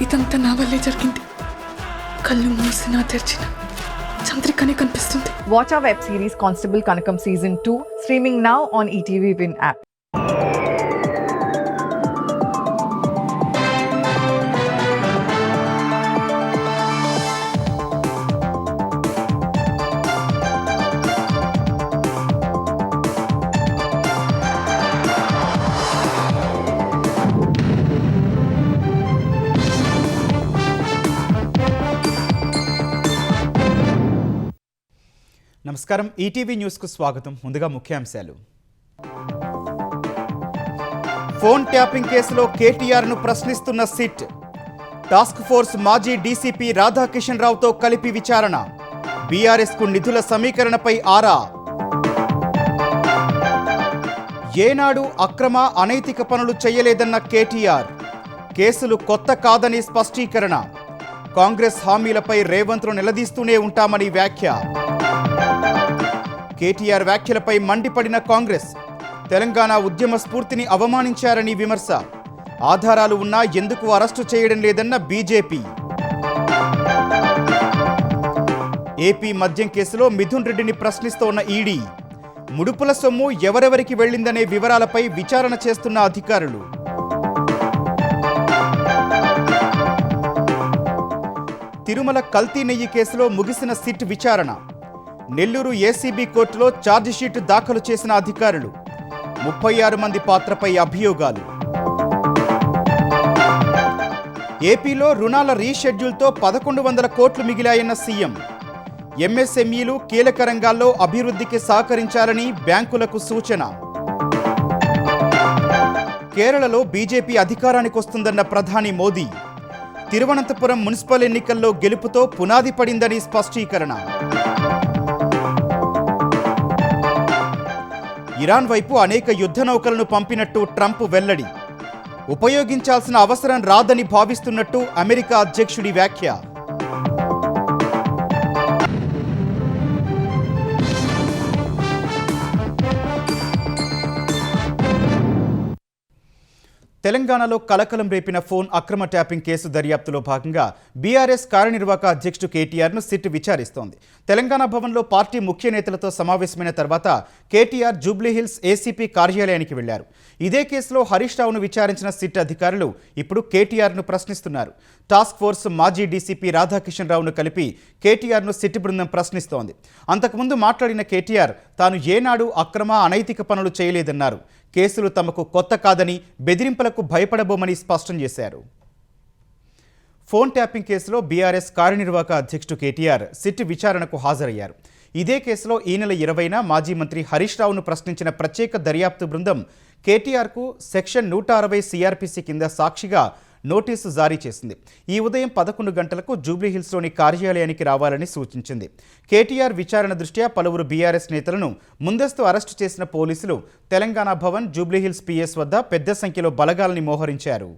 ఇదంతా నా వల్లే జరిగింది. కళ్ళు మూసినా తెరిచిన చంద్రికనే కనిపిస్తుంది. Watch our web series Constable Kanakam Season 2 streaming now on ETV Win app. నమస్కారం, ఈటీవీ న్యూస్కు స్వాగతం. ముందుగా ముఖ్యాంశాలు. ఫోన్ ట్యాపింగ్ కేసులో కేటీఆర్ను ప్రశ్నిస్తున్న సిట్. టాస్క్ ఫోర్స్ మాజీ డీసీపీ రాధాకిషన్ రావుతో కలిపి విచారణ. బీఆర్ఎస్కు నిధుల సమీకరణపై ఆరా. ఏనాడు అక్రమ అనైతిక పనులు చేయలేదన్న కేటీఆర్. కేసులు కొత్త కాదని స్పష్టీకరణ. కాంగ్రెస్ హామీలపై రేవంత్ను నిలదీస్తూనే ఉంటామని వ్యాఖ్య. కేటీఆర్ వ్యాఖ్యలపై మండిపడిన కాంగ్రెస్. తెలంగాణ ఉద్యమ స్ఫూర్తిని అవమానించారని విమర్శ. ఆధారాలు ఉన్నా ఎందుకు అరెస్టు చేయడం లేదన్న బీజేపీ. ఏపీ మద్యం కేసులో మిథున్ రెడ్డిని ప్రశ్నిస్తోన్న ఈడీ. ముడుపుల సొమ్ము ఎవరెవరికి వెళ్లిందనే వివరాలపై విచారణ చేస్తున్న అధికారులు. తిరుమల కల్తీ నెయ్యి కేసులో ముగిసిన సిట్ విచారణ. నెల్లూరు ఏసీబీ కోర్టులో ఛార్జిషీట్ దాఖలు చేసిన అధికారులు. 36 మంది పాత్రపై అభియోగాలు. ఏపీలో రుణాల రీషెడ్యూల్తో 1100 కోట్లు మిగిలాయన్న సీఎం. ఎంఎస్ఎంఈలు కీలక రంగాల్లో అభివృద్ధికి సహకరించాలని బ్యాంకులకు సూచన. కేరళలో బీజేపీ అధికారానికి వస్తుందన్న ప్రధాని మోదీ. తిరువనంతపురం మున్సిపల్ ఎన్నికల్లో గెలుపుతో పునాది పడిందని స్పష్టీకరణ. ఇరాన్ వైపు అనేక యుద్ధ నౌకలను పంపినట్టు ట్రంప్ వెల్లడి. ఉపయోగించాల్సిన అవసరం రాదని భావిస్తున్నట్టు అమెరికా అధ్యక్షుడి వ్యాఖ్య. తెలంగాణలో కలకలం రేపిన ఫోన్ అక్రమ ట్యాపింగ్ కేసు దర్యాప్తులో భాగంగా బీఆర్ఎస్ కార్యనిర్వాహక అధ్యక్షుడు కేటీఆర్ను సిట్ విచారిస్తోంది. తెలంగాణ భవన్లో పార్టీ ముఖ్య నేతలతో సమావేశమైన తర్వాత కేటీఆర్ జూబ్లీహిల్స్ ఏసీపీ కార్యాలయానికి వెళ్లారు. ఇదే కేసులో హరీష్ రావును విచారించిన సిట్ అధికారులు ఇప్పుడు కేటీఆర్ను ప్రశ్నిస్తున్నారు. టాస్క్ ఫోర్స్ మాజీ డీసీపీ రాధాకిషన్ రావును కలిపి కేటీఆర్ను సిట్ బృందం ప్రశ్నిస్తోంది. అంతకుముందు మాట్లాడిన కేటీఆర్ తాను ఏనాడు అక్రమ అనైతిక పనులు చేయలేదన్నారు. కేసులు తమకు కొత్త కాదని, బెదిరింపులకు భయపడబోమని స్పష్టం చేశారు. ఫోన్ ట్యాపింగ్ కేసులో బీఆర్ఎస్ కార్యనిర్వాహక అధ్యక్షుడు కేటీఆర్ సిట్ విచారణకు హాజరయ్యారు. ఇదే కేసులో ఈ నెల 20న మాజీ మంత్రి హరీష్ రావును ప్రశ్నించిన ప్రత్యేక దర్యాప్తు బృందం కేటీఆర్కు సెక్షన్ 160 సిఆర్పిసి కింద సాక్షిగా నోటీసు జారీ చేసింది. ఈ ఉదయం 11 గంటలకు జూబ్లీహిల్స్లోని కార్యాలయానికి రావాలని సూచించింది. కేటీఆర్ విచారణ దృష్ట్యా పలువురు బీఆర్ఎస్ నేతలను ముందస్తు అరెస్టు చేసిన పోలీసులు తెలంగాణ భవన్, జూబ్లీహిల్స్ పిఎస్ వద్ద పెద్ద సంఖ్యలో బలగాల్ని మోహరించారు.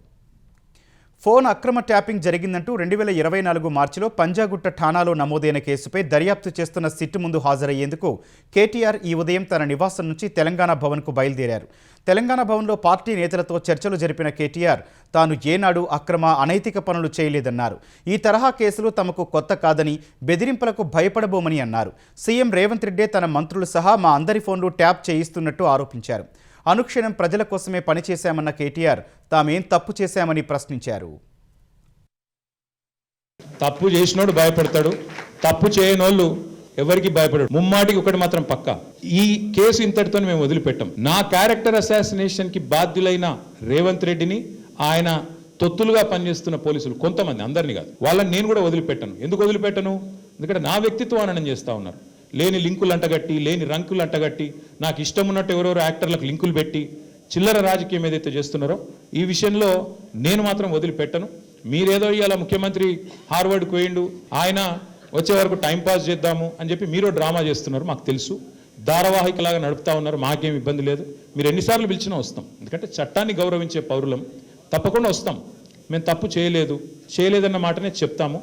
ఫోన్ అక్రమ ట్యాపింగ్ జరిగిందంటూ 2024 మార్చిలో పంజాగుట్ట ఠాణాలో నమోదైన కేసుపై దర్యాప్తు చేస్తున్న సిట్ ముందు హాజరయ్యేందుకు కేటీఆర్ ఈ ఉదయం తన నివాసం నుంచి తెలంగాణ భవన్కు బయలుదేరారు. తెలంగాణ భవన్లో పార్టీ నేతలతో చర్చలు జరిపిన కేటీఆర్ తాను ఏనాడు అక్రమ అనైతిక పనులు చేయలేదన్నారు. ఈ తరహా కేసులు తమకు కొత్త కాదని, బెదిరింపులకు భయపడబోమని అన్నారు. సీఎం రేవంత్ రెడ్డే తన మంత్రులు సహా మా అందరి ఫోన్లు ట్యాప్ చేయిస్తున్నట్టు ఆరోపించారు. అనుక్షణం ప్రజల కోసమే పనిచేశామన్న కేటీఆర్ తామేం తప్పు చేశామని ప్రశ్నించారు. తప్పు చేసినోడు భయపడతాడు, తప్పు చేయనోళ్ళు ఎవరికి భయపడడు. ముమ్మాటికి ఒకటి మాత్రం పక్క, ఈ కేసు ఇంతటితో మేము వదిలిపెట్టాం. నా క్యారెక్టర్ అసాసినేషన్ కి బాధ్యులైన రేవంత్ రెడ్డిని, ఆయన తొత్తులుగా పనిచేస్తున్న పోలీసులు కొంతమంది, అందరినీ కాదు, వాళ్ళని నేను కూడా వదిలిపెట్టను. ఎందుకు వదిలిపెట్టను? ఎందుకంటే నా వ్యక్తిత్వం హననం చేస్తూ ఉన్నారు. లేని లింకులు అంటగట్టి, లేని రంకులు అంటగట్టి, నాకు ఇష్టం ఉన్నట్టు ఎవరెవరో యాక్టర్లకు లింకులు పెట్టి చిల్లర రాజకీయం ఏదైతే చేస్తున్నారో ఈ విషయంలో నేను మాత్రం వదిలిపెట్టను. మీరేదో ఇవాళ ముఖ్యమంత్రి హార్వర్డ్కి పోయిండు, ఆయన వచ్చే వరకు టైంపాస్ చేద్దాము అని చెప్పి మీరు డ్రామా చేస్తున్నారు. మాకు తెలుసు, ధారావాహికలాగా నడుపుతా ఉన్నారు. మాకేం ఇబ్బంది లేదు. మీరు ఎన్నిసార్లు పిలిచినా వస్తాం. ఎందుకంటే చట్టాన్ని గౌరవించే పౌరులం, తప్పకుండా వస్తాం. మేము తప్పు చేయలేదన్న మాటనే చెప్తాము.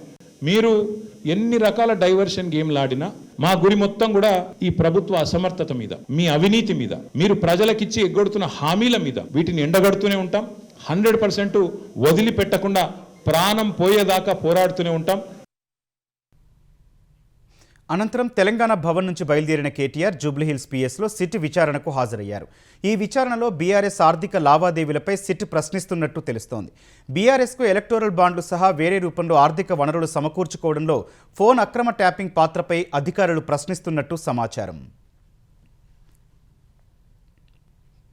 మీరు ఎన్ని రకాల డైవర్షన్ గేమ్లు ఆడినా మా గురి మొత్తం కూడా ఈ ప్రభుత్వ అసమర్థత మీద, మీ అవినీతి మీద, మీరు ప్రజలకిచ్చి ఎగ్గొడుతున్న హామీల మీద, వీటిని ఎండగడుతూనే ఉంటాం. 100% వదిలిపెట్టకుండా ప్రాణం పోయేదాకా పోరాడుతూనే ఉంటాం. అనంతరం తెలంగాణ భవన్ నుంచి బయలుదేరిన కేటీఆర్ జూబ్లీహిల్స్ పిఎస్లో సిట్ విచారణకు హాజరయ్యారు. ఈ విచారణలో బీఆర్ఎస్ ఆర్థిక లావాదేవీలపై సిట్ ప్రశ్నిస్తున్నట్టు తెలుస్తోంది. బీఆర్ఎస్కు ఎలక్టోరల్ బాండ్లు సహా వేరే రూపంలో ఆర్థిక వనరులు సమకూర్చుకోవడంలో ఫోన్ అక్రమ ట్యాపింగ్ పాత్రపై అధికారులు ప్రశ్నిస్తున్నట్టు సమాచారం.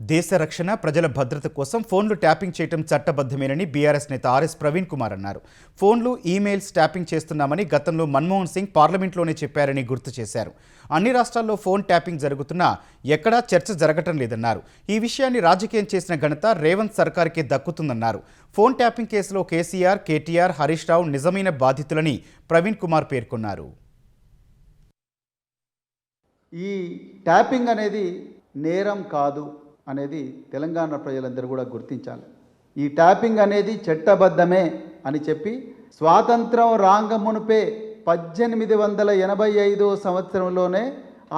దేశ రక్షణ, ప్రజల భద్రత కోసం ఫోన్లు ట్యాపింగ్ చేయడం చట్టబద్ధమేనని బీఆర్ఎస్ నేత ఆర్ఎస్ ప్రవీణ్ కుమార్ అన్నారు. ఫోన్లు, ఈమెయిల్స్ ట్యాపింగ్ చేస్తున్నామని గతంలో మన్మోహన్ సింగ్ పార్లమెంట్లోనే చెప్పారని గుర్తు చేశారు. అన్ని రాష్ట్రాల్లో ఫోన్ ట్యాపింగ్ జరుగుతున్నా ఎక్కడా చర్చ జరగటం లేదన్నారు. ఈ విషయాన్ని రాజకీయం చేసిన ఘనత రేవంత్ సర్కార్కే దక్కుతుందన్నారు. ఫోన్ ట్యాపింగ్ కేసులో కేసీఆర్, కేటీఆర్, హరీష్ రావు నిజమైన బాధితులని ప్రవీణ్ కుమార్ పేర్కొన్నారు. ఈ ట్యాపింగ్ అనేది నేరం కాదు అనేది తెలంగాణ ప్రజలందరూ కూడా గుర్తించాలి. ఈ ట్యాపింగ్ అనేది చట్టబద్ధమే అని చెప్పి స్వాతంత్రం రాంగమునుపే 1885 సంవత్సరంలోనే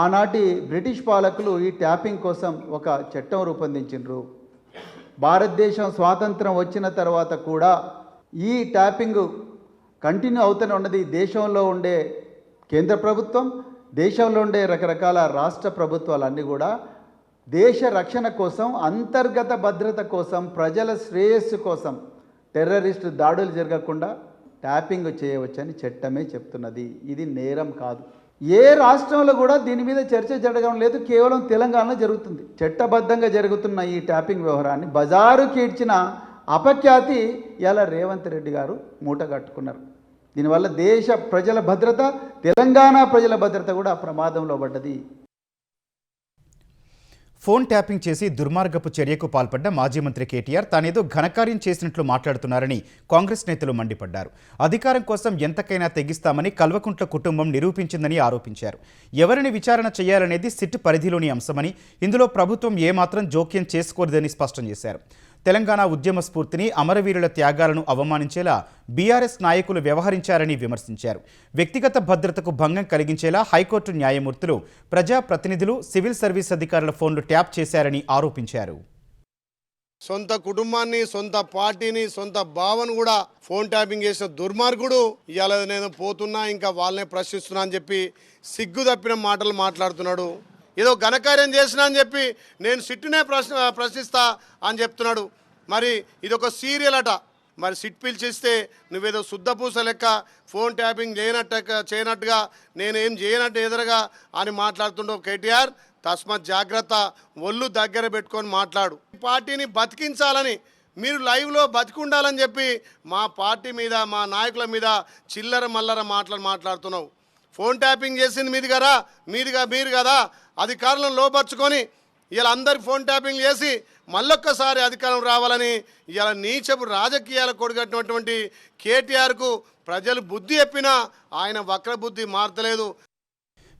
ఆనాటి బ్రిటిష్ పాలకులు ఈ ట్యాపింగ్ కోసం ఒక చట్టం రూపొందించారు. భారతదేశం స్వాతంత్రం వచ్చిన తర్వాత కూడా ఈ ట్యాపింగ్ కంటిన్యూ అవుతూనే ఉన్నది. దేశంలో ఉండే కేంద్ర ప్రభుత్వం, దేశంలో ఉండే రకరకాల రాష్ట్ర ప్రభుత్వాలన్నీ కూడా దేశ రక్షణ కోసం, అంతర్గత భద్రత కోసం, ప్రజల శ్రేయస్సు కోసం టెర్రరిస్టు దాడులు జరగకుండా ట్యాపింగ్ చేయవచ్చని చట్టమే చెప్తున్నది. ఇది నేరం కాదు. ఏ రాష్ట్రంలో కూడా దీని మీద చర్చ జరగడం లేదు. కేవలం తెలంగాణలో జరుగుతుంది. చట్టబద్ధంగా జరుగుతున్న ఈ ట్యాపింగ్ వ్యవహారాన్ని బజారుకి ఇచ్చిన అపఖ్యాతి ఇలా రేవంత్ రెడ్డి గారు మూటగట్టుకున్నారు. దీనివల్ల దేశ ప్రజల భద్రత, తెలంగాణ ప్రజల భద్రత కూడా ప్రమాదంలో పడ్డది. ఫోన్ ట్యాపింగ్ చేసి దుర్మార్గపు చర్యకు పాల్పడ్డ మాజీ మంత్రి కేటీఆర్ తానేదో ఘనకార్యం చేసినట్లు మాట్లాడుతున్నారని కాంగ్రెస్ నేతలు మండిపడ్డారు. అధికారం కోసం ఎంతకైనా తెగిస్తామని కల్వకుంట్ల కుటుంబం నిరూపించిందని ఆరోపించారు. ఎవరిని విచారణ చేయాలనేది సిట్ పరిధిలోని అంశమని, ఇందులో ప్రభుత్వం ఏమాత్రం జోక్యం చేసుకోలేదని స్పష్టం చేశారు. తెలంగాణ ఉద్యమ స్ఫూర్తిని, అమరవీరుల త్యాగాలను అవమానించేలా బీఆర్ఎస్ నాయకులు వ్యవహరించారని విమర్శించారు. వ్యక్తిగత భద్రతకు భంగం కలిగించేలా హైకోర్టు న్యాయమూర్తులు, ప్రజాప్రతినిధులు, సివిల్ సర్వీస్ అధికారుల ఫోన్లు ట్యాప్ చేశారని ఆరోపించారు. సొంత కుటుంబాన్ని, సొంత పార్టీని, సొంత భావను కూడా ఫోన్ ట్యాపింగ్ చేసిన దుర్మార్గుడు ఇవాళ నేను పోతున్నా, ఇంకా వాళ్ళనే ప్రశ్నిస్తున్నా అని చెప్పి సిగ్గు తప్పిన మాటలు మాట్లాడుతున్నాడు. ఏదో ఘనకార్యం చేసినా అని చెప్పి నేను సిట్టునే ప్రశ్నిస్తా అని చెప్తున్నాడు. మరి ఇదొక సీరియల్ అట. మరి సిట్ పిలిచిస్తే నువ్వేదో శుద్ధపూస లెక్క ఫోన్ ట్యాపింగ్ చేయనట్టుగా నేనేం చేయనట్టు ఎదురుగా అని మాట్లాడుతుండవు కేటీఆర్. తస్మత్ జాగ్రత్త, ఒళ్ళు దగ్గర పెట్టుకొని మాట్లాడు. పార్టీని బతికించాలని, మీరు లైవ్లో బతికుండాలని చెప్పి మా పార్టీ మీద, మా నాయకుల మీద చిల్లర మల్లర మాట్లాడుతున్నావు. ఫోన్ ట్యాపింగ్ చేసింది మీరు కదా. అధికారులను లోపరుచుకొని ఇలా అందరి ఫోన్ ట్యాపింగ్ చేసి మళ్ళొక్కసారి అధికారం రావాలని ఇలా నీచపు రాజకీయాలు కొడుగట్టినటువంటి కేటీఆర్కు ప్రజలు బుద్ధి చెప్పినా ఆయన వక్రబుద్ధి మారతలేదు.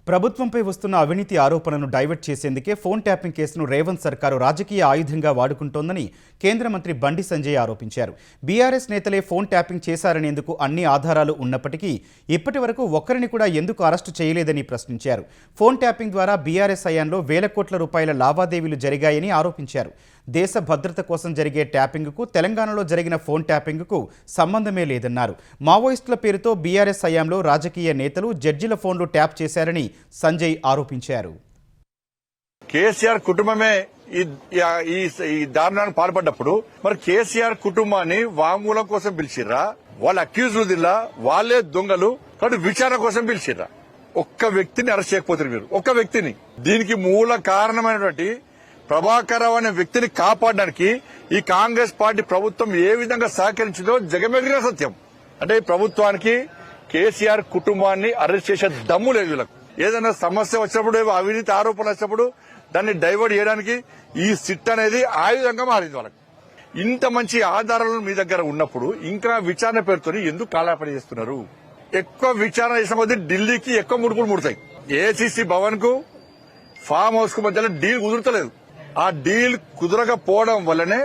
ప్రభుత్వంపై వస్తున్న అవినీతి ఆరోపణలను డైవర్ట్ చేసేందుకే ఫోన్ ట్యాపింగ్ కేసును రేవంత్ సర్కారు రాజకీయ ఆయుధంగా వాడుకుంటోందని కేంద్ర మంత్రి బండి సంజయ్ ఆరోపించారు. బీఆర్ఎస్ నేతలే ఫోన్ ట్యాపింగ్ చేశారనేందుకు అన్ని ఆధారాలు ఉన్నప్పటికీ ఇప్పటి వరకు ఒక్కరిని కూడా ఎందుకు అరెస్టు చేయలేదని ప్రశ్నించారు. ఫోన్ ట్యాపింగ్ ద్వారా బీఆర్ఎస్ హయాంలో వేల కోట్ల రూపాయల లావాదేవీలు జరిగాయని ఆరోపించారు. దేశ భద్రత కోసం జరిగే ట్యాపింగ్కు, తెలంగాణలో జరిగిన ఫోన్ ట్యాపింగ్కు సంబంధమే లేదన్నారు. మావోయిస్టుల పేరుతో బీఆర్ఎస్ హయాంలో రాజకీయ నేతలు, జడ్జిల ఫోన్లు ట్యాప్ చేశారని సంజయ్ ఆరోపించారు. కేసీఆర్ కుటుంబమే ఈ దారుణానికి పాల్పడ్డప్పుడు మరి కేసీఆర్ కుటుంబాన్ని వాంగ్మూలం కోసం పిలిచిర్రా? వాళ్ళ అక్యూజ్లు దిల్లా, వాళ్లే దొంగలు కాబట్టి విచారణ కోసం పిలిచిర్రా? ఒక్క వ్యక్తిని అరెస్ట్ చేయకపోతారు మీరు, ఒక్క వ్యక్తిని. దీనికి మూల కారణమైనటువంటి ప్రభాకర్ రావు అనే వ్యక్తిని కాపాడడానికి ఈ కాంగ్రెస్ పార్టీ ప్రభుత్వం ఏ విధంగా సహకరించిందో జగమెగిన సత్యం. అంటే ఈ ప్రభుత్వానికి కేసీఆర్ కుటుంబాన్ని అరెస్ట్ చేసే దమ్ము లేదు వీళ్ళకు. ఏదైనా సమస్య వచ్చినప్పుడు, అవినీతి ఆరోపణలు వచ్చినప్పుడు దాన్ని డైవర్ట్ చేయడానికి ఈ సిట్ అనేది ఆయుధంగా మారింది వాళ్ళకి. ఇంత మంచి ఆధారాలు మీ దగ్గర ఉన్నప్పుడు ఇంకా విచారణ పేరుతో ఎందుకు కాలాపన చేస్తున్నారు? ఎక్కువ విచారణ చేసిన కొద్దీ ఢిల్లీకి ఎక్కువ ముడుపులు ముడతాయి. ఏసీసీ భవన్ కు, ఫామ్ హౌస్ కు మధ్యలో డీల్ కుదురుతలేదు. ఆ డీల్ కుదరకపోవడం వల్లనే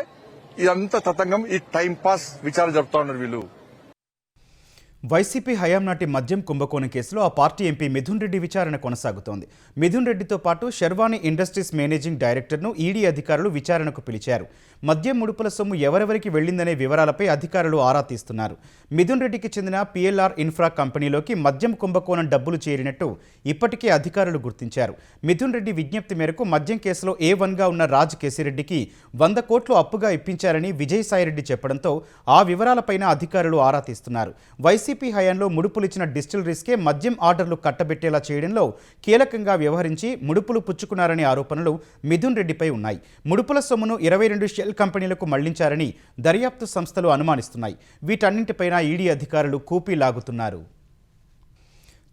ఇదంతా తతంగం, ఈ టైం పాస్ విచారణ జరుపుతా ఉన్నారు వీళ్ళు. వైసీపీ హయాం నాటి మద్యం కుంభకోణం కేసులో ఆ పార్టీ ఎంపీ మిథున్ రెడ్డి విచారణ కొనసాగుతోంది. మిథున్ రెడ్డితో పాటు శర్వాణి ఇండస్ట్రీస్ మేనేజింగ్ డైరెక్టర్ను ఈడీ అధికారులు విచారణకు పిలిచారు. మద్యం ముడుపుల సొమ్ము ఎవరెవరికి వెళ్లిందనే వివరాలపై అధికారులు ఆరా తీస్తున్నారు. మిథున్ రెడ్డికి చెందిన పిఎల్ఆర్ ఇన్ఫ్రా కంపెనీలోకి మద్యం కుంభకోణం డబ్బులు చేరినట్టు ఇప్పటికే అధికారులు గుర్తించారు. మిథున్ రెడ్డి విజ్ఞప్తి మేరకు మద్యం కేసులో A1గా ఉన్న రాజ్ కేసిరెడ్డికి 100 కోట్లు అప్పుగా ఇప్పించారని విజయసాయిరెడ్డి చెప్పడంతో ఆ వివరాలపైన అధికారులు ఆరా తీస్తున్నారు. వైసీపీ హయాంలో ముడుపులిచ్చిన డిస్టిలరీస్కే మద్యం ఆర్డర్లు కట్టబెట్టేలా చేయడంలో కీలకంగా వ్యవహరించి ముడుపులు పుచ్చుకున్నారనే ఆరోపణలు మిథున్ రెడ్డిపై ఉన్నాయి. ముడుపుల సొమ్మును 22 షెల్ కంపెనీలకు మళ్లించారని దర్యాప్తు సంస్థలు అనుమానిస్తున్నాయి. వీటన్నింటిపైన ఈడీ అధికారులు కూపీ లాగుతున్నారు.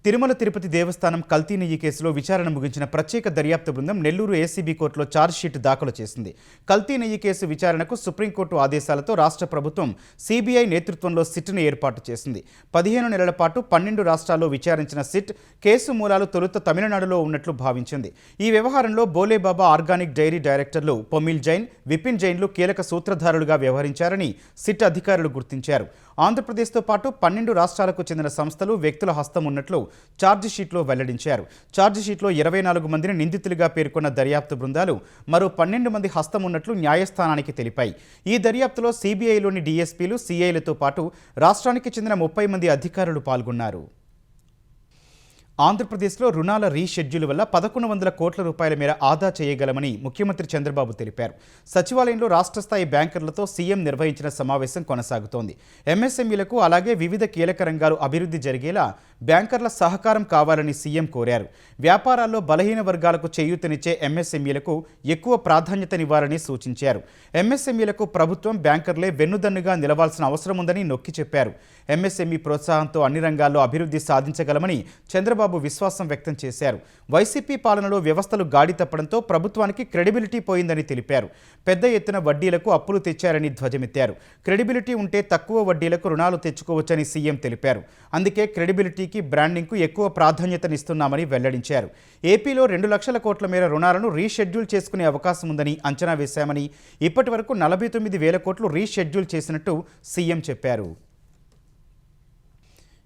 తిరుమల తిరుపతి దేవస్థానం కల్తీ నెయ్యి కేసులో విచారణ ముగించిన ప్రత్యేక దర్యాప్తు బృందం నెల్లూరు ఏసీబీ కోర్టులో ఛార్జ్షీట్ దాఖలు చేసింది. కల్తీ నెయ్యి కేసు విచారణకు సుప్రీంకోర్టు ఆదేశాలతో రాష్ట్ర ప్రభుత్వం సిబిఐ నేతృత్వంలో సిట్ను ఏర్పాటు చేసింది. 15 నెలల పాటు 12 రాష్ట్రాల్లో విచారించిన సిట్ కేసు మూలాలు తొలుత తమిళనాడులో ఉన్నట్లు భావించింది. ఈ వ్యవహారంలో బోలేబాబా ఆర్గానిక్ డైరీ డైరెక్టర్లు పొమిల్ జైన్, విపిన్ జైన్లు కీలక సూత్రధారులుగా వ్యవహరించారని సిట్ అధికారులు గుర్తించారు. ఆంధ్రప్రదేశ్తో పాటు 12 రాష్ట్రాలకు చెందిన సంస్థలు, వ్యక్తుల హస్తం ఉన్నట్లు ఛార్జిషీట్లో వెల్లడించారు. ఛార్జిషీట్లో 24 మందిని నిందితులుగా పేర్కొన్న దర్యాప్తు బృందాలు మరో 12 మంది హస్తం ఉన్నట్లు న్యాయస్థానానికి తెలిపాయి. ఈ దర్యాప్తులో సిబిఐలోని డీఎస్పీలు, సిఐలతో పాటు రాష్ట్రానికి చెందిన 30 మంది అధికారులు పాల్గొన్నారు. ఆంధ్రప్రదేశ్లో రుణాల రీషెడ్యూల్ వల్ల 1100 కోట్ల రూపాయల మేర ఆదా చేయగలమని ముఖ్యమంత్రి చంద్రబాబు తెలిపారు. సచివాలయంలో రాష్ట్ర స్థాయి బ్యాంకర్లతో సీఎం నిర్వహించిన సమావేశం కొనసాగుతోంది. ఎంఎస్ఎంఈలకు అలాగే వివిధ కీలక రంగాలు అభివృద్ధి జరిగేలా బ్యాంకర్ల సహకారం కావాలని సీఎం కోరారు. వ్యాపారాల్లో బలహీన వర్గాలకు చేయూతనిచ్చే ఎంఎస్ఎంఈలకు ఎక్కువ ప్రాధాన్యతనివ్వాలని సూచించారు. ఎంఎస్ఎంఈలకు ప్రభుత్వం, బ్యాంకర్లే వెన్నుదన్నుగా నిలవాల్సిన అవసరం ఉందని నొక్కి చెప్పారు. ఎంఎస్ఎంఈ ప్రోత్సాహంతో అన్ని రంగాల్లో అభివృద్ధి సాధించగలమని చంద్రబాబు విశ్వాసం వ్యక్తం చేశారు. వైసీపీ పాలనలో వ్యవస్థలు గాడి తప్పడంతో ప్రభుత్వానికి క్రెడిబిలిటీ పోయిందని తెలిపారు. పెద్ద ఎత్తున వడ్డీలకు అప్పులు తెచ్చారని ధ్వజమెత్తారు. క్రెడిబిలిటీ ఉంటే తక్కువ వడ్డీలకు రుణాలు తెచ్చుకోవచ్చని సీఎం తెలిపారు. అందుకే క్రెడిబిలిటీకి, బ్రాండింగ్కు ఎక్కువ ప్రాధాన్యతనిస్తున్నామని వెల్లడించారు. ఏపీలో 2 లక్షల కోట్ల మేర రుణాలను రీషెడ్యూల్ చేసుకునే అవకాశం ఉందని అంచనా వేశామని, ఇప్పటి వరకు 49,000 కోట్లు రీషెడ్యూల్ చేసినట్టు సీఎం చెప్పారు.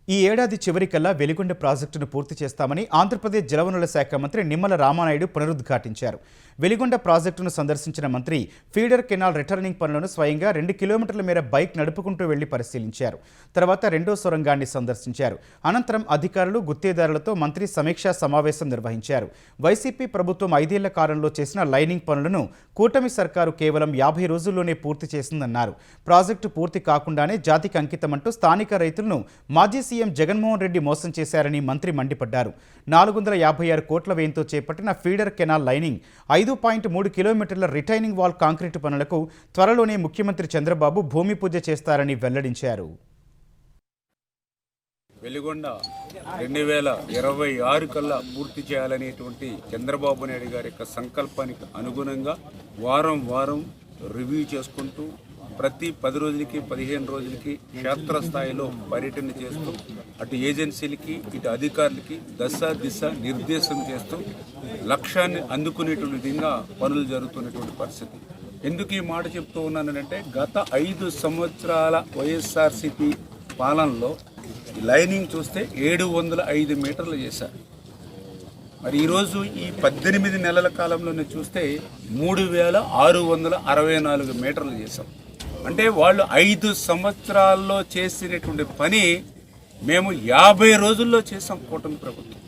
ఈ ఏడాది చివరికల్లా వెలిగొండ ప్రాజెక్టును పూర్తి చేస్తామని ఆంధ్రప్రదేశ్ జలవనరుల శాఖ మంత్రి నిమ్మల రామానాయుడు పునరుద్ఘాటించారు. వెలిగొండ ప్రాజెక్టును సందర్శించిన మంత్రి ఫీడర్ కెనాల్ రిటర్నింగ్ పనులను స్వయంగా 2 కిలోమీటర్ల మేర బైక్ నడుపుకుంటూ వెళ్లి పరిశీలించారు. తర్వాత రెండో సొరంగాన్ని సందర్శించారు. అనంతరం అధికారులు, గుత్తేదారులతో మంత్రి సమీక్షా సమావేశం నిర్వహించారు. వైసీపీ ప్రభుత్వం 5 ఏళ్ల కాలంలో చేసిన లైనింగ్ పనులను కూటమి సర్కారు కేవలం 50 రోజుల్లోనే పూర్తి చేసిందన్నారు. ప్రాజెక్టు పూర్తి కాకుండానే జాతికి అంకితమంటూ స్థానిక రైతులను మాజీ సీఎం జగన్మోహన్ రెడ్డి మోసం చేశారని మంత్రి మండిపడ్డారు. 456 కోట్ల వ్యయంతో చేపట్టిన ఫీడర్ కెనాల్ లైనింగ్, 5.3 కిలోమీటర్ల రిటైనింగ్ వాల్ కాంక్రీటు పనులకు త్వరలోనే ముఖ్యమంత్రి చంద్రబాబు భూమి పూజ చేస్తారని వెల్లడించారు. వెలిగొండ 2026 కల్లా పూర్తి చేయాలనేటువంటి చంద్రబాబు నాయుడు గారి యొక్క సంకల్పానికి అనుగుణంగా వారం వారం రివ్యూ చేసుకుంటూ ప్రతి 10 రోజులకి 15 రోజులకి క్షేత్రస్థాయిలో పర్యటన చేస్తూ అటు ఏజెన్సీలకి, ఇటు అధికారులకి దశ దిశ నిర్దేశం చేస్తూ లక్ష్యాన్ని అందుకునేటువంటి విధంగా పనులు జరుగుతున్నటువంటి పరిస్థితి. ఎందుకు ఈ మాట చెప్తూ ఉన్నానంటే, గత 5 సంవత్సరాల వైఎస్ఆర్సీపీ పాలనలో ఈ లైనింగ్ చూస్తే 705 మీటర్లు చేశారు. మరి ఈరోజు ఈ 18 నెలల కాలంలోనే చూస్తే 3664 మీటర్లు చేశాం. అంటే వాళ్ళు 5 సంవత్సరాల్లో చేసినటువంటి పని మేము 50 రోజుల్లో చేసాం కూటమి ప్రభుత్వం.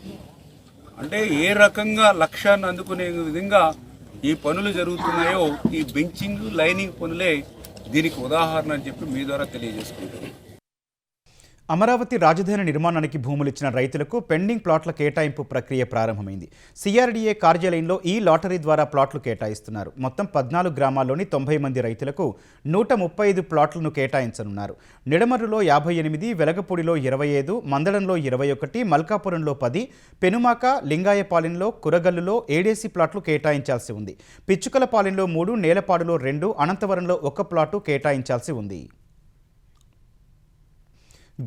అంటే ఏ రకంగా లక్ష్యాన్ని అందుకునే విధంగా ఈ పనులు జరుగుతున్నాయో ఈ బెంచింగ్, లైనింగ్ పనులే దీనికి ఉదాహరణ అని చెప్పి మీ ద్వారా తెలియజేసుకుంటున్నాం. అమరావతి రాజధాని నిర్మాణానికి భూములిచ్చిన రైతులకు పెండింగ్ ప్లాట్ల కేటాయింపు ప్రక్రియ ప్రారంభమైంది. సిఆర్డీఏ కార్యాలయంలో ఈ లాటరీ ద్వారా ప్లాట్లు కేటాయిస్తున్నారు. మొత్తం 14 గ్రామాల్లోని 90 మంది రైతులకు 135 ప్లాట్లను కేటాయించనున్నారు. నిడమర్రులో 58, వెలగపూడిలో 25, మందడంలో 21, మల్కాపురంలో 10, పెనుమాక, లింగాయపాలెంలో, కురగల్లులో ఏడేసి ప్లాట్లు కేటాయించాల్సి ఉంది. పిచ్చుకలపాలెంలో 3, నేలపాడులో 2, అనంతవరంలో 1 ప్లాటు కేటాయించాల్సి ఉంది.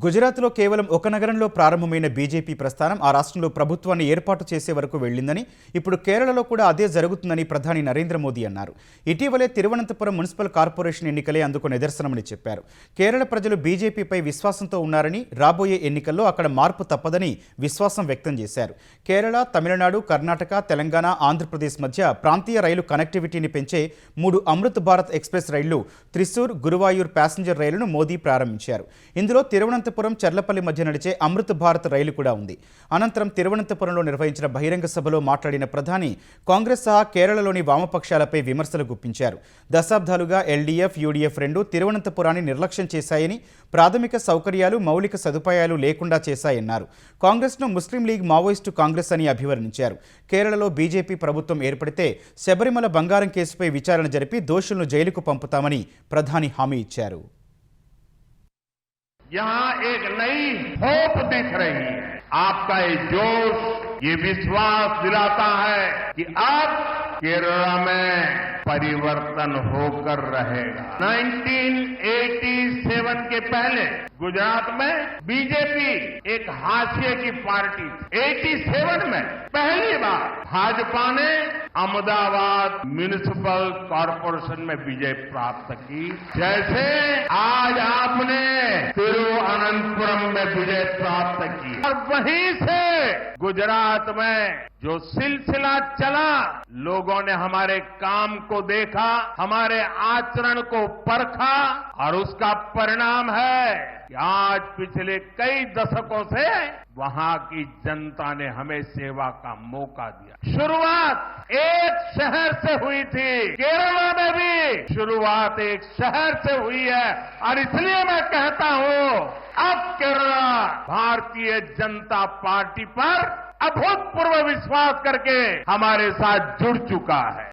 గుజరాత్లో కేవలం ఒక నగరంలో ప్రారంభమైన బీజేపీ ప్రస్థానం ఆ రాష్ట్రంలో ప్రభుత్వాన్ని ఏర్పాటు చేసే వరకు వెళ్ళిందని, ఇప్పుడు కేరళలో కూడా అదే జరుగుతుందని ప్రధాని నరేంద్ర మోదీ అన్నారు. ఇటీవలే తిరువనంతపురం మున్సిపల్ కార్పొరేషన్ ఎన్నికలే అందుకు నిదర్శనమని చెప్పారు. కేరళ ప్రజలు బీజేపీపై విశ్వాసంతో ఉన్నారని, రాబోయే ఎన్నికల్లో అక్కడ మార్పు తప్పదని విశ్వాసం వ్యక్తం చేశారు. కేరళ, తమిళనాడు, కర్ణాటక, తెలంగాణ, ఆంధ్రప్రదేశ్ మధ్య ప్రాంతీయ రైలు కనెక్టివిటీని పెంచే 3 అమృత్ భారత్ ఎక్స్ప్రెస్ రైళ్లు త్రిశూర్, గురువాయూర్ ప్యాసింజర్ రైలును మోదీ ప్రారంభించారు. ఇందులో తిరువనంతపురం, చర్లపల్లి మధ్య నడిచే అమృత్ భారత్ రైలు కూడా ఉంది. అనంతరం తిరువనంతపురంలో నిర్వహించిన బహిరంగ సభలో మాట్లాడిన ప్రధాని కాంగ్రెస్ సహా కేరళలోని వామపక్షాలపై విమర్శలు గుప్పించారు. దశాబ్దాలుగా ఎల్డీఎఫ్, యూడీఎఫ్ రెండు తిరువనంతపురాన్ని నిర్లక్ష్యం చేశాయని, ప్రాథమిక సౌకర్యాలు, మౌలిక సదుపాయాలు లేకుండా చేశాయన్నారు. కాంగ్రెస్ను ముస్లిం లీగ్ మావోయిస్టు కాంగ్రెస్ అని అభివర్ణించారు. కేరళలో బీజేపీ ప్రభుత్వం ఏర్పడితే శబరిమల బంగారం కేసుపై విచారణ జరిపి దోషులను జైలుకు పంపుతామని ప్రధాని హామీ ఇచ్చారు. यहाँ एक नई होप दिख रही है। आपका ये जोश, ये विश्वास दिलाता है कि अब केरला में परिवर्तन होकर रहेगा। 1987 के पहले गुजरात में बीजेपी एक हाशिए की पार्टी थी। 87 में पहली बार भाजपा ने अहमदाबाद म्युनिसिपल कॉरपोरेशन में विजय प्राप्त की, जैसे आज आपने तिरुवनंतपुरम में विजय प्राप्त की। और वहीं से गुजरात में जो सिलसिला चला, लोगों ने हमारे काम को देखा, हमारे आचरण को परखा, और उसका परिणाम है कि आज पिछले कई दशकों से वहां की जनता ने हमें सेवा का मौका दिया। शुरुआत एक शहर से हुई थी, केरला में भी शुरुआत एक शहर से हुई है, और इसलिए मैं कहता हूं अब केरला भारतीय जनता पार्टी पर अभूतपूर्व विश्वास करके हमारे साथ जुड़ चुका है.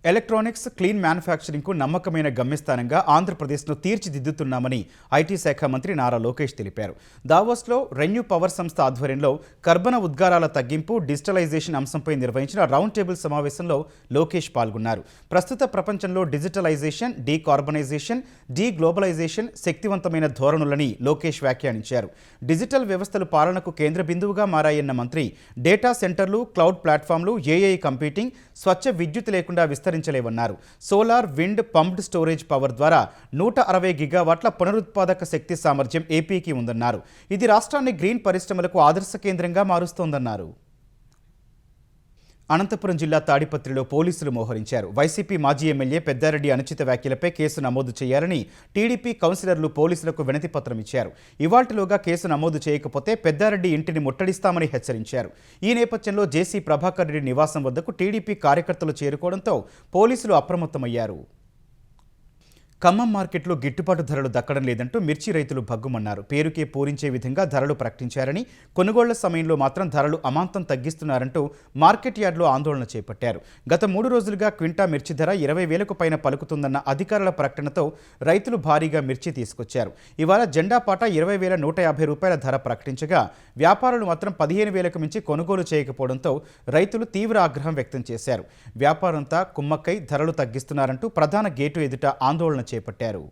ఎలక్ట్రానిక్స్, క్లీన్ మ్యానుఫ్యాక్చరింగ్కు నమ్మకమైన గమ్యస్థానంగా ఆంధ్రప్రదేశ్ను తీర్చిదిద్దుతున్నామని ఐటీ శాఖ మంత్రి నారా లోకేష్ తెలిపారు. దావోస్లో రెన్యూ పవర్ సంస్థ ఆధ్వర్యంలో కర్బన ఉద్గారాల తగ్గింపు, డిజిటలైజేషన్ అంశంపై నిర్వహించిన రౌండ్ టేబుల్ సమావేశంలో లోకేష్ పాల్గొన్నారు. ప్రస్తుత ప్రపంచంలో డిజిటలైజేషన్, డీకార్బనైజేషన్, డీగ్లోబలైజేషన్ శక్తివంతమైన ధోరణులని లోకేష్ వ్యాఖ్యానించారు. డిజిటల్ వ్యవస్థలు పాలనకు కేంద్ర బిందువుగా మారాయన్న మంత్రి డేటా సెంటర్లు, క్లౌడ్ ప్లాట్ఫామ్లు, ఏఐ కంప్యూటింగ్, స్వచ్ఛ విద్యుత్ లేకుండా విస్తరించలేవన్నారు. Solar, wind, pumped storage power ద్వారా 160 గిగావాట్ల పునరుత్పాదక శక్తి సామర్థ్యం ఏపీకి ఉందన్నారు. ఇది రాష్ట్రాన్ని గ్రీన్ పరిశ్రమలకు ఆదర్శ కేంద్రంగా మారుస్తోందన్నారు. అనంతపురం జిల్లా తాడిపత్రిలో పోలీసులు మోహరించారు. వైసీపీ మాజీ ఎమ్మెల్యే పెద్దారెడ్డి అనుచిత వ్యాఖ్యలపై కేసు నమోదు చేయాలని టీడీపీ కౌన్సిలర్లు పోలీసులకు వినతి పత్రం ఇచ్చారు. ఇవాల్టిలోగా కేసు నమోదు చేయకపోతే పెద్దారెడ్డి ఇంటిని ముట్టడిస్తామని హెచ్చరించారు. ఈ నేపథ్యంలో జేసీ ప్రభాకర్ రెడ్డి నివాసం వద్దకు టీడీపీ కార్యకర్తలు చేరుకోవడంతో పోలీసులు అప్రమత్తమయ్యారు. ఖమ్మం మార్కెట్లో గిట్టుబాటు ధరలు దక్కడం లేదంటూ మిర్చి రైతులు భగ్గుమన్నారు. పేరుకే పూరించే విధంగా ధరలు ప్రకటించారని, కొనుగోళ్ల సమయంలో మాత్రం ధరలు అమాంతం తగ్గిస్తున్నారంటూ మార్కెట్ యార్డులో ఆందోళన చేపట్టారు. గత 3 రోజులుగా క్వింటా మిర్చి ధర 20,000కు పైన పలుకుతుందన్న అధికారుల ప్రకటనతో రైతులు భారీగా మిర్చి తీసుకొచ్చారు. ఇవాళ జెండాపాట 20,150 రూపాయల ధర ప్రకటించగా వ్యాపారులు మాత్రం 15,000కు మించి కొనుగోలు చేయకపోవడంతో రైతులు తీవ్ర ఆగ్రహం వ్యక్తం చేశారు. వ్యాపారంతా కుమ్మక్కై ధరలు తగ్గిస్తున్నారంటూ ప్రధాన గేటు ఎదుట ఆందోళన చేపట్టారు.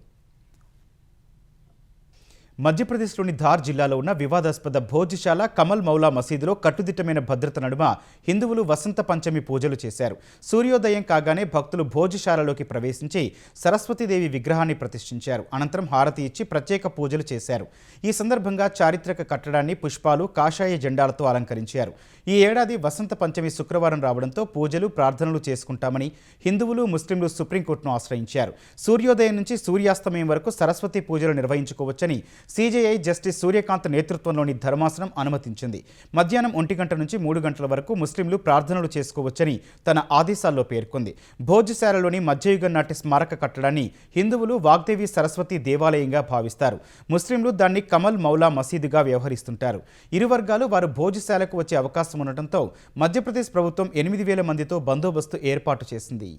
మధ్యప్రదేశ్లోని ధార్ జిల్లాలో ఉన్న వివాదాస్పద భోజ్శాల కమల్ మౌలా మసీదులో కట్టుదిట్టమైన భద్రత నడుమ హిందువులు వసంత పంచమి పూజలు చేశారు. సూర్యోదయం కాగానే భక్తులు భోజ్శాలలోకి ప్రవేశించి సరస్వతీదేవి విగ్రహాన్ని ప్రతిష్ఠించారు. అనంతరం హారతి ఇచ్చి ప్రత్యేక పూజలు చేశారు. ఈ సందర్భంగా చారిత్రక కట్టడాన్ని పుష్పాలు, కాషాయ జెండాలతో అలంకరించారు. ఈ ఏడాది వసంత పంచమి శుక్రవారం రావడంతో పూజలు, ప్రార్థనలు చేసుకుంటామని హిందువులు, ముస్లింలు సుప్రీంకోర్టును ఆశ్రయించారు. సూర్యోదయం నుంచి సూర్యాస్తమయం వరకు సరస్వతి పూజలు నిర్వహించుకోవచ్చని సీజేఐ జస్టిస్ సూర్యకాంత్ నేతృత్వంలోని ధర్మాసనం అనుమతించింది. మధ్యాహ్నం 1 గంట నుంచి 3 గంటల వరకు ముస్లింలు ప్రార్థనలు చేసుకోవచ్చని తన ఆదేశాల్లో పేర్కొంది. భోజ్శాలలోని మధ్యయుగం నాటి స్మారక కట్టడాన్ని హిందువులు వాగ్దేవి సరస్వతి దేవాలయంగా భావిస్తారు. ముస్లింలు దాన్ని కమల్ మౌలా మసీదుగా వ్యవహరిస్తుంటారు. ఇరు వర్గాలు వారు భోజ్శాలకు వచ్చే అవకాశం ఉండటంతో మధ్యప్రదేశ్ ప్రభుత్వం 8,000 మందితో బందోబస్తు ఏర్పాటు చేసింది.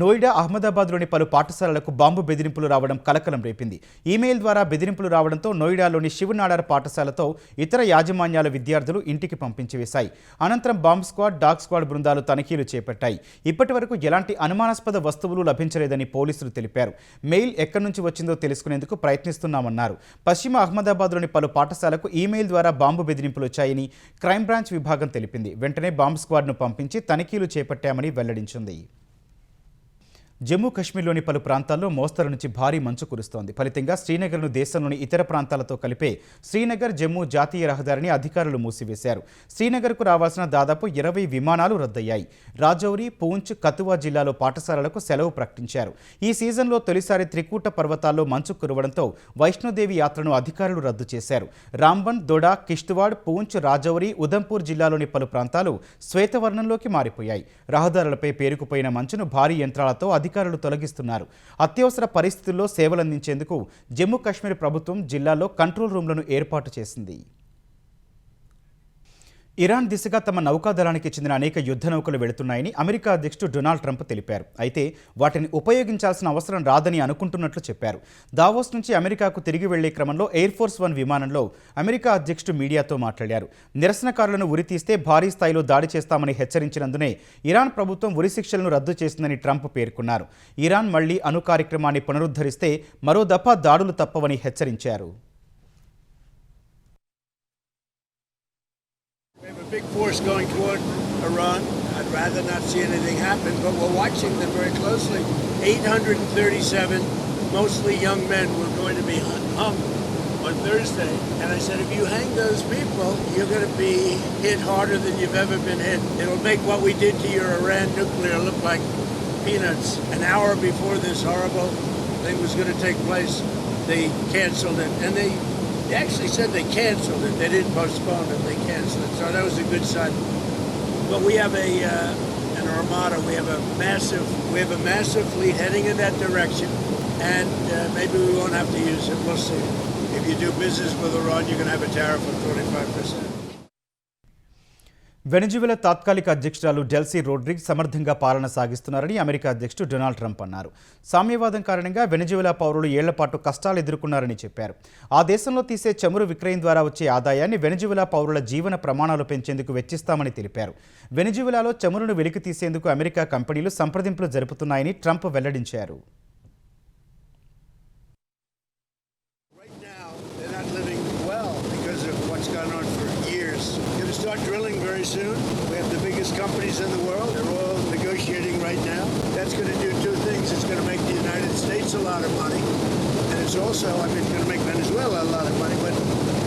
నోయిడా, అహ్మదాబాద్లోని పలు పాఠశాలలకు బాంబు బెదిరింపులు రావడం కలకలం రేపింది. ఈమెయిల్ ద్వారా బెదిరింపులు రావడంతో నోయిడాలోని శివనాడార్ పాఠశాలతో ఇతర యాజమాన్యాల విద్యార్థులు ఇంటికి పంపించివేశాయి. అనంతరం బాంబ్ స్క్వాడ్, డాగ్ స్క్వాడ్ బృందాలు తనిఖీలు చేపట్టాయి. ఇప్పటి వరకు ఎలాంటి అనుమానాస్పద వస్తువులు లభించలేదని పోలీసులు తెలిపారు. మెయిల్ ఎక్కడి నుంచి వచ్చిందో తెలుసుకునేందుకు ప్రయత్నిస్తున్నామన్నారు. పశ్చిమ అహ్మదాబాద్లోని పలు పాఠశాలకు ఈమెయిల్ ద్వారా బాంబు బెదిరింపులు వచ్చాయని క్రైమ్ బ్రాంచ్ విభాగం తెలిపింది. వెంటనే బాంబ్ స్క్వాడ్ను పంపించి తనిఖీలు చేపట్టామని వెల్లడించింది. జమ్మూ కాశ్మీర్లోని పలు ప్రాంతాల్లో మోస్తరు నుంచి భారీ మంచు కురుస్తోంది. ఫలితంగా శ్రీనగర్ను దేశంలోని ఇతర ప్రాంతాలతో కలిపే శ్రీనగర్ జమ్మూ జాతీయ రహదారిని అధికారులు మూసివేశారు. శ్రీనగర్కు రావాల్సిన దాదాపు 20 విమానాలు రద్దయ్యాయి. రాజౌరి, పూంచ్, కతువా జిల్లాలో పాఠశాలలకు సెలవు ప్రకటించారు. ఈ సీజన్లో తొలిసారి త్రికూట పర్వతాల్లో మంచు కురవడంతో వైష్ణోదేవి యాత్రను అధికారులు రద్దు చేశారు. రాంబన్, దొడా, కిష్తవాడ్, పూంచ్, రాజౌరి, ఉధంపూర్ జిల్లాలోని పలు ప్రాంతాలు శ్వేతవర్ణంలోకి మారిపోయాయి. రహదారులపై పేరుకుపోయిన మంచును భారీ యంత్రాలతో అధికారులు తొలగిస్తున్నారు. అత్యవసర పరిస్థితుల్లో సేవలందించేందుకు జమ్మూ కాశ్మీర్ ప్రభుత్వం జిల్లాలో కంట్రోల్ రూమ్లను ఏర్పాటు చేసింది. ఇరాన్ దిశగా తమ నౌకాదళానికి చెందిన అనేక యుద్ధ నౌకలు వెళుతున్నాయని అమెరికా అధ్యక్షుడు డొనాల్డ్ ట్రంప్ తెలిపారు. అయితే వాటిని ఉపయోగించాల్సిన అవసరం రాదని అనుకుంటున్నట్లు చెప్పారు. దావోస్ నుంచి అమెరికాకు తిరిగి వెళ్లే క్రమంలో ఎయిర్ ఫోర్స్ 1 విమానంలో అమెరికా అధ్యక్షుడు మీడియాతో మాట్లాడారు. నిరసనకారులను ఉరితీస్తే భారీ స్థాయిలో దాడి చేస్తామని హెచ్చరించినందునే ఇరాన్ ప్రభుత్వం ఉరిశిక్షలను రద్దు చేసిందని ట్రంప్ పేర్కొన్నారు. ఇరాన్ మళ్లీ అణు కార్యక్రమాన్ని పునరుద్ధరిస్తే మరో దఫా దాడులు తప్పవని హెచ్చరించారు. Big force going toward Iran. I'd rather not see anything happen, but we're watching them very closely. 837, mostly young men, were going to be hung on Thursday. And I said, if you hang those people, you're going to be hit harder than you've ever been hit. It'll make what we did to your Iran nuclear look like peanuts. An hour before this horrible thing was going to take place, they canceled it. And they actually said they canceled it. They didn't postpone it. They canceled it. So that was a good sign. But we have an armada. We have a massive fleet heading in that direction, and maybe we won't have to use it. We'll see. If you do business with Iran, you're going to have a tariff of 25%. Venezuela తాత్కాలిక అధ్యక్షురాలు Delcy Rodrigues సమర్థంగా పాలన సాగిస్తున్నారని America అధ్యక్షుడు Donald Trump అన్నారు. సామ్యవాదం కారణంగా Venezuela పౌరులు ఏళ్లపాటు కష్టాలు ఎదుర్కొన్నారని చెప్పారు. ఆ దేశంలో తీసే చమురు విక్రయం ద్వారా వచ్చే ఆదాయాన్ని వెనెజువెలా పౌరుల జీవన ప్రమాణాలు పెంచేందుకు వెచ్చిస్తామని తెలిపారు. వెనెజువెలాలో చమురును వెలికి తీసేందుకు అమెరికా కంపెనీలు సంప్రదింపులు జరుపుతున్నాయని ట్రంప్ వెల్లడించారు. Drilling very soon. We have the biggest companies in the world. They're all negotiating right now. That's going to do two things. It's going to make the United States a lot of money. And it's also, it's going to make Venezuela a lot of money, but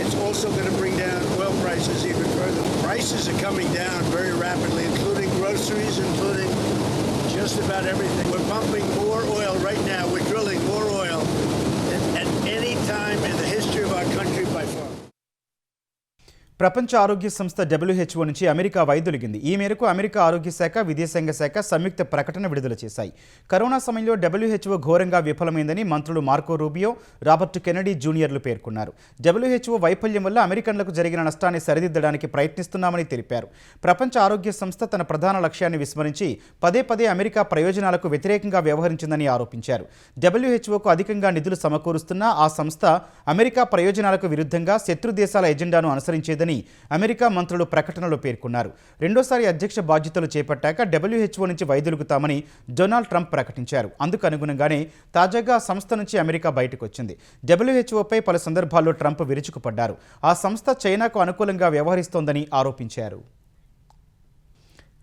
it's also going to bring down oil prices even further. Prices are coming down very rapidly, including groceries, including just about everything. We're pumping more oil right now. We're drilling more oil than at any time in the history of our country by far. ప్రపంచ ఆరోగ్య సంస్థ WHO నుంచి America వైదొలిగింది. ఈ మేరకు America ఆరోగ్య శాఖ, విదేశాంగ శాఖ సంయుక్త ప్రకటన విడుదల చేశాయి. కరోనా సమయంలో WHO ఘోరంగా విఫలమైందని మంత్రులు మార్కో రూబియో, రాబర్ట్ కెనడీ జూనియర్లు పేర్కొన్నారు. WHO వైఫల్యం వల్ల అమెరికన్లకు జరిగిన నష్టాన్ని సరిదిద్దడానికి ప్రయత్నిస్తున్నామని తెలిపారు. ప్రపంచ ఆరోగ్య సంస్థ తన ప్రధాన లక్ష్యాన్ని విస్మరించి పదే అమెరికా ప్రయోజనాలకు వ్యతిరేకంగా వ్యవహరించిందని ఆరోపించారు. WHOకు అధికంగా నిధులు సమకూరుస్తున్న ఆ సంస్థ అమెరికా ప్రయోజనాలకు విరుద్ధంగా శత్రు దేశాల ఎజెండాను అనుసరించేదని అమెరికా మంత్రులు ప్రకటనలో పేర్కొన్నారు. రెండోసారి అధ్యక్ష బాధ్యతలు చేపట్టాక WHO నుంచి వైదొలుగుతామని డొనాల్డ్ ట్రంప్ ప్రకటించారు. అందుకు అనుగుణంగానే తాజాగా ఆ సంస్థ నుంచి అమెరికా బయటకు వచ్చింది. WHOపై పలు సందర్భాల్లో ట్రంప్ విరుచుకుపడ్డారు. ఆ సంస్థ చైనాకు అనుకూలంగా వ్యవహరిస్తోందని ఆరోపించారు.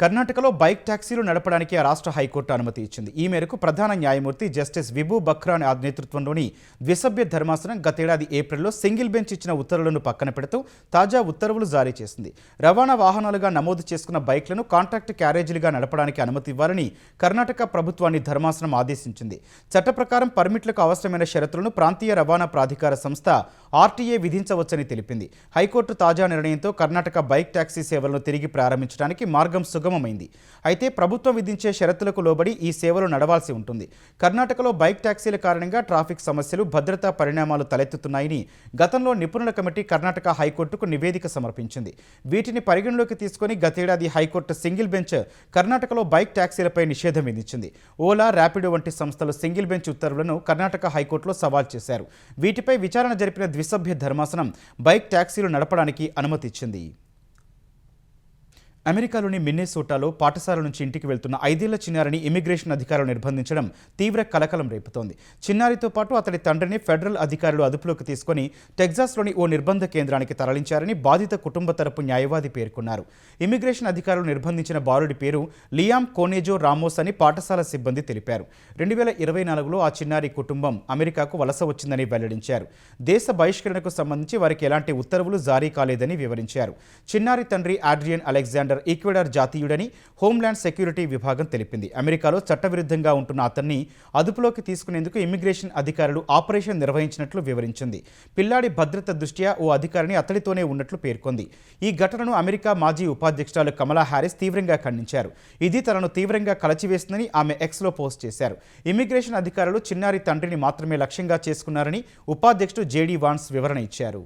కర్ణాటకలో బైక్ ట్యాక్సీలు నడపడానికి ఆ రాష్ట్ర హైకోర్టు అనుమతి ఇచ్చింది. ఈ మేరకు ప్రధాన న్యాయమూర్తి జస్టిస్ విభు బఖ్రా నేతృత్వంలోని ద్విసభ్య ధర్మాసనం గతేడాది ఏప్రిల్లో సింగిల్ బెంచ్ ఇచ్చిన ఉత్తర్వులను పక్కన పెడుతూ తాజా ఉత్తర్వులు జారీ చేసింది. రవాణా వాహనాలుగా నమోదు చేసుకున్న బైక్లను కాంట్రాక్ట్ క్యారేజీలుగా నడపడానికి అనుమతి ఇవ్వాలని కర్ణాటక ప్రభుత్వాన్ని ధర్మాసనం ఆదేశించింది. చట్ట ప్రకారం పర్మిట్లకు అవసరమైన షరతులను ప్రాంతీయ రవాణా ప్రాధికార సంస్థ RTA విధించవచ్చని తెలిపింది. హైకోర్టు తాజా నిర్ణయంతో కర్ణాటక బైక్ ట్యాక్సీ సేవలను తిరిగి ప్రారంభించడానికి మార్గం సుగమమైంది. అయితే ప్రభుత్వం విధించే షరతులకు లోబడి ఈ సేవలు నడవాల్సి ఉంటుంది. కర్ణాటకలో బైక్ ట్యాక్సీల కారణంగా ట్రాఫిక్ సమస్యలు, భద్రతా పరిణామాలు తలెత్తుతున్నాయని గతంలో నిపుణుల కమిటీ కర్ణాటక హైకోర్టుకు నివేదిక సమర్పించింది. వీటిని పరిగణలోకి తీసుకుని గతేడాది హైకోర్టు సింగిల్ బెంచ్ కర్ణాటకలో బైక్ ట్యాక్సీలపై నిషేధం విధించింది. ఓలా, ర్యాపిడో వంటి సంస్థలు సింగిల్ బెంచ్ ఉత్తర్వులను కర్ణాటక హైకోర్టులో సవాల్ చేశారు. వీటిపై విచారణ జరిపిన ద్విసభ్య ధర్మాసనం బైక్ ట్యాక్సీలు నడపడానికి అనుమతి ఇచ్చింది. అమెరికాలోని మిన్నెసోటాలో పాఠశాల నుంచి ఇంటికి వెళ్తున్న 5 ఏళ్ల చిన్నారిని ఇమిగ్రేషన్ అధికారులు నిర్బంధించడం తీవ్ర కలకలం రేపుతోంది. చిన్నారితో పాటు అతడి తండ్రిని ఫెడరల్ అధికారులు అదుపులోకి తీసుకుని టెక్సాస్లోని ఓ నిర్బంధ కేంద్రానికి తరలించారని బాధిత కుటుంబ తరపు న్యాయవాది పేర్కొన్నారు. ఇమిగ్రేషన్ అధికారులు నిర్బంధించిన బాలుడి పేరు లియామ్ కోనేజో రామోస్ అని పాఠశాల సిబ్బంది తెలిపారు. 2024లో ఆ చిన్నారి కుటుంబం అమెరికాకు వలస వచ్చిందని వెల్లడించారు. దేశ బహిష్కరణకు సంబంధించి వారికి ఎలాంటి ఉత్తర్వులు జారీ కాలేదని వివరించారు. చిన్నారి తండ్రి ఆడ్రియన్ అలెగ్జాండర్ ఈక్వెడార్ జాతీయుడని హోంల్యాండ్ సెక్యూరిటీ విభాగం తెలిపింది. అమెరికాలో చట్టవిరుద్ధంగా ఉంటున్న అతన్ని అదుపులోకి తీసుకునేందుకు ఇమిగ్రేషన్ అధికారులు ఆపరేషన్ నిర్వహించినట్లు వివరించింది. పిల్లాడి భద్రత దృష్ట్యా ఓ అధికారిని అతడితోనే ఉన్నట్లు పేర్కొంది. ఈ ఘటనను అమెరికా మాజీ ఉపాధ్యక్షురాలు కమలా హ్యారిస్ తీవ్రంగా ఖండించారు. ఇది తనను తీవ్రంగా కలచివేస్తుందని ఆమె ఎక్స్లో పోస్ట్ చేశారు. ఇమిగ్రేషన్ అధికారులు చిన్నారి తండ్రిని మాత్రమే లక్ష్యంగా చేసుకున్నారని ఉపాధ్యక్షుడు జేడీ వాన్స్ వివరణ ఇచ్చారు.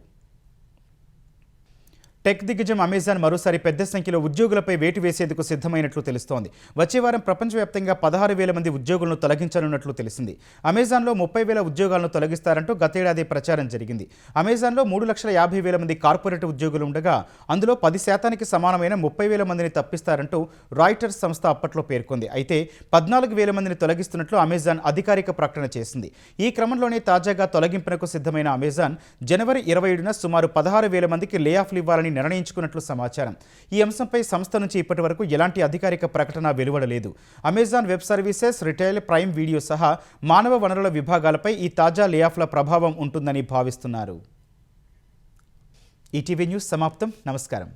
టెక్ దిగ్గజం అమెజాన్ మరోసారి పెద్ద సంఖ్యలో ఉద్యోగులపై వేటు వేసేందుకు సిద్ధమైనట్లు తెలుస్తోంది. వచ్చే వారం ప్రపంచవ్యాప్తంగా 16,000 మంది ఉద్యోగులను తొలగించనున్నట్లు తెలిసింది. అమెజాన్లో 30,000 ఉద్యోగాలను తొలగిస్తారంటూ గతేడాది ప్రచారం జరిగింది. అమెజాన్లో 3,50,000 మంది కార్పొరేట్ ఉద్యోగులు ఉండగా అందులో 10% సమానమైన 30,000 మందిని తప్పిస్తారంటూ రాయిటర్స్ సంస్థ అప్పట్లో పేర్కొంది. అయితే 14,000 మందిని తొలగిస్తున్నట్లు అమెజాన్ అధికారిక ప్రకటన చేసింది. ఈ క్రమంలోనే తాజాగా తొలగింపునకు సిద్ధమైన అమెజాన్ జనవరి 27న సుమారు 16,000 మందికి లే ఆఫ్లు ఇవ్వాలని నిర్ణయించుకున్నట్లు సమాచారం. ఈ అంశంపై సంస్థ నుంచి ఇప్పటి వరకు ఎలాంటి అధికారిక ప్రకటన వెలువడలేదు. Amazon web services, retail, prime video సహా మానవ వనరుల విభాగాలపై ఈ తాజా లేఆఫ్ల ప్రభావం ఉంటుందని భావిస్తున్నారు. ఈటీవీ న్యూస్ సమాప్తం. నమస్కారం.